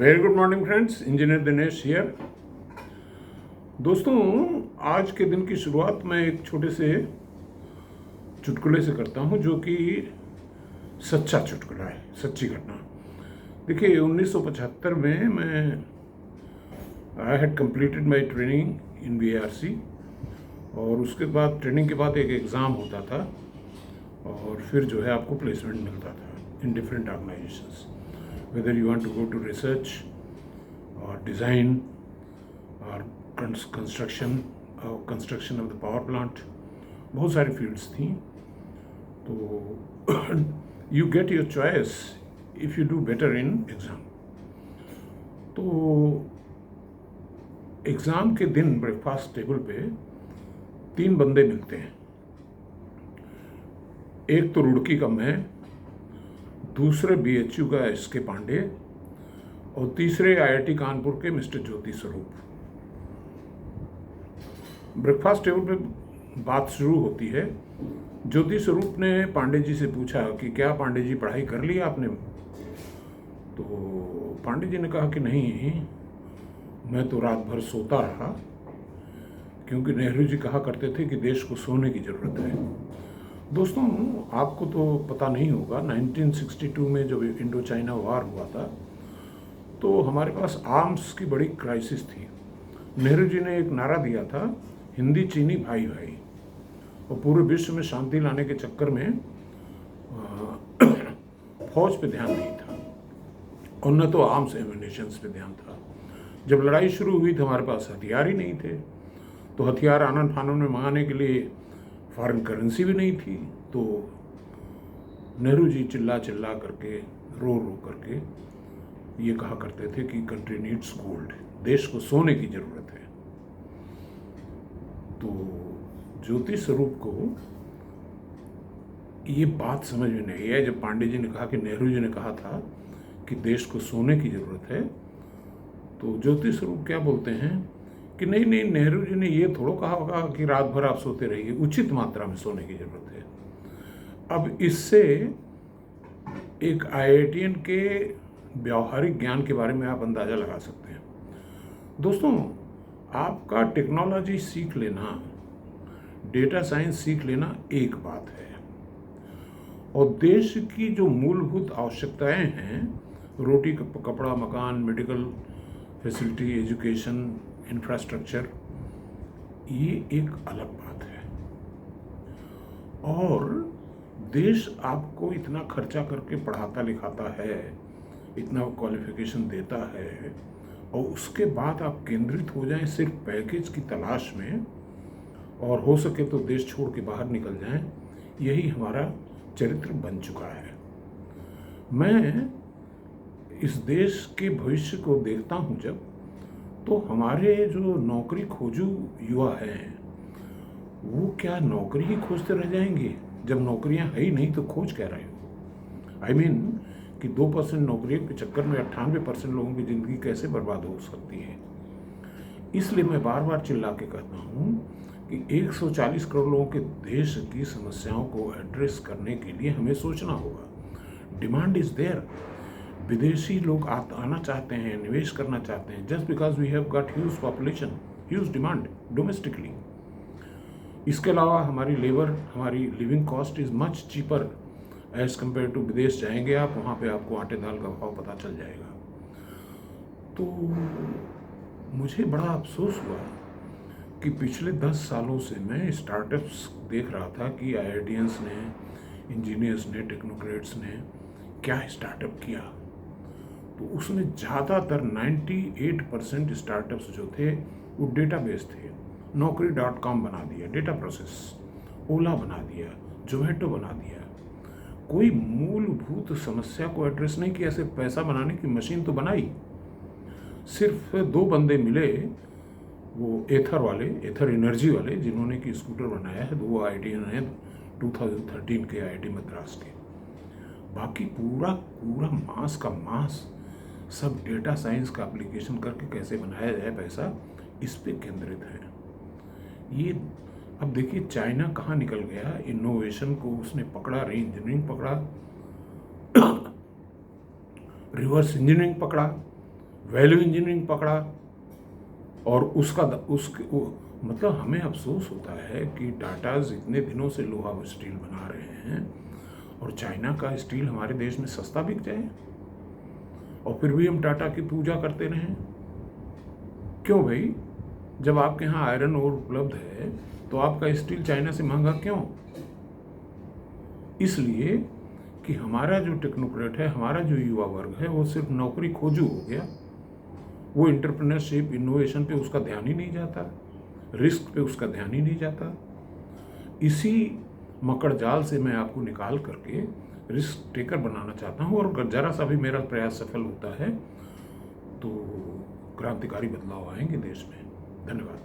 Very good morning friends, engineer Dinesh here. दोस्तों, आज के दिन की शुरुआत मैं एक छोटे से चुटकुले से करता हूं, जो कि सच्चा चुटकुला है, सच्ची घटना। देखिए, 1975 में I had completed my training in BARC, और उसके बाद ट्रेनिंग के बाद एक एग्ज़ाम होता था और फिर जो है आपको प्लेसमेंट मिलता था in different organisations, whether you want to go to research और डिज़ाइन और construction of the power plant. बहुत सारी फील्ड्स थी। तो you get your choice if you do better in exam. तो एग्ज़ाम के दिन ब्रेकफास्ट टेबल पे 3 बंदे मिलते हैं। एक तो रुड़की का मैं, दूसरे BHU का SK पांडे, और तीसरे IIT कानपुर के मिस्टर ज्योति स्वरूप। ब्रेकफास्ट टेबल पे बात शुरू होती है। ज्योति स्वरूप ने पांडे जी से पूछा कि क्या पांडे जी पढ़ाई कर ली आपने? तो पांडे जी ने कहा कि नहीं, मैं तो रात भर सोता रहा, क्योंकि नेहरू जी कहा करते थे कि देश को सोने की ज़रूरत है। दोस्तों, आपको तो पता नहीं होगा, 1962 में जब इंडो चाइना वार हुआ था तो हमारे पास आर्म्स की बड़ी क्राइसिस थी। नेहरू जी ने एक नारा दिया था, हिंदी चीनी भाई भाई, और पूरे विश्व में शांति लाने के चक्कर में फौज पे ध्यान नहीं था और न तो आर्म्स एम्यूनिशंस पे ध्यान था। जब लड़ाई शुरू हुई तो हमारे पास हथियार ही नहीं थे, तो हथियार आनन फानन में मंगाने के लिए फॉरेन करेंसी भी नहीं थी। तो नेहरू जी चिल्ला चिल्ला करके, रो रो करके ये कहा करते थे कि कंट्री नीड्स गोल्ड, देश को सोने की ज़रूरत है। तो ज्योति स्वरूप को ये बात समझ में नहीं आई। जब पांडे जी ने कहा कि नेहरू जी ने कहा था कि देश को सोने की ज़रूरत है, तो ज्योति स्वरूप क्या बोलते हैं कि नहीं नहीं, नेहरू जी ने ये थोड़ा कहा होगा कि रात भर आप सोते रहिए, उचित मात्रा में सोने की ज़रूरत है। अब इससे एक IITian के व्यावहारिक ज्ञान के बारे में आप अंदाज़ा लगा सकते हैं। दोस्तों, आपका टेक्नोलॉजी सीख लेना, डेटा साइंस सीख लेना एक बात है, और देश की जो मूलभूत आवश्यकताएं हैं, रोटी कपड़ा मकान, मेडिकल फैसिलिटी, एजुकेशन, इंफ्रास्ट्रक्चर, ये एक अलग बात है। और देश आपको इतना खर्चा करके पढ़ाता लिखाता है, इतना क्वालिफिकेशन देता है, और उसके बाद आप केंद्रित हो जाएं सिर्फ पैकेज की तलाश में, और हो सके तो देश छोड़ के बाहर निकल जाएं, यही हमारा चरित्र बन चुका है। मैं इस देश के भविष्य को देखता हूं जब, तो हमारे जो नौकरी खोजू युवा हैं, वो क्या नौकरी ही खोजते रह जाएंगे? जब नौकरियां है ही नहीं तो खोज क्या रहे हो? I mean कि 2% नौकरियों के चक्कर में 98% लोगों की ज़िंदगी कैसे बर्बाद हो सकती है। इसलिए मैं बार बार चिल्ला के कहता हूँ कि 140 करोड़ लोगों के देश की समस्याओं को एड्रेस करने के लिए हमें सोचना होगा। Demand is there. विदेशी लोग आना चाहते हैं, निवेश करना चाहते हैं, just because we have got huge population, huge demand domestically. इसके अलावा हमारी लेबर, हमारी living cost is much cheaper as compare to विदेश जाएंगे आप, वहाँ पे आपको आटे दाल का भाव पता चल जाएगा। तो मुझे बड़ा अफसोस हुआ कि पिछले 10 सालों से मैं स्टार्टअप्स देख रहा था कि IITians ने, इंजीनियर्स ने, टेक्नोक्रेट्स ने क्या स्टार्टअप किया। तो उसमें ज़्यादातर 98% स्टार्टअप्स जो थे वो डेटाबेस थे। Naukri.com बना दिया, डेटा प्रोसेस, ओला बना दिया, जोमेटो बना दिया। कोई मूलभूत समस्या को एड्रेस नहीं किया, सिर्फ पैसा बनाने की मशीन तो बनाई। सिर्फ 2 बंदे मिले, वो एथर एनर्जी वाले, जिन्होंने कि स्कूटर बनाया है, 2 IITian हैं 2013 के IIT मद्रास के। बाकी पूरा मास का मास सब डेटा साइंस का एप्लीकेशन करके कैसे बनाया जाए पैसा, इस पे केंद्रित है। ये अब देखिए, चाइना कहाँ निकल गया, इनोवेशन को उसने पकड़ा, री इंजीनियरिंग पकड़ा, रिवर्स इंजीनियरिंग पकड़ा, वैल्यू इंजीनियरिंग पकड़ा और मतलब हमें अफसोस होता है कि टाटाज इतने दिनों से लोहा व स्टील बना रहे हैं और चाइना का स्टील हमारे देश में सस्ता बिक जाए और फिर भी हम टाटा की पूजा करते रहें। क्यों भाई? जब आपके यहाँ आयरन ओर उपलब्ध है तो आपका स्टील चाइना से महंगा क्यों? इसलिए कि हमारा जो टेक्नोक्रेट है, हमारा जो युवा वर्ग है, वो सिर्फ नौकरी खोजू हो गया। वो एंटरप्रेन्योरशिप, इनोवेशन पे उसका ध्यान ही नहीं जाता, रिस्क पे उसका ध्यान ही नहीं जाता। इसी मकड़ जाल से मैं आपको निकाल करके रिस्क टेकर बनाना चाहता हूँ, और अगर जरा सा भी मेरा प्रयास सफल होता है तो क्रांतिकारी बदलाव आएंगे देश में। धन्यवाद।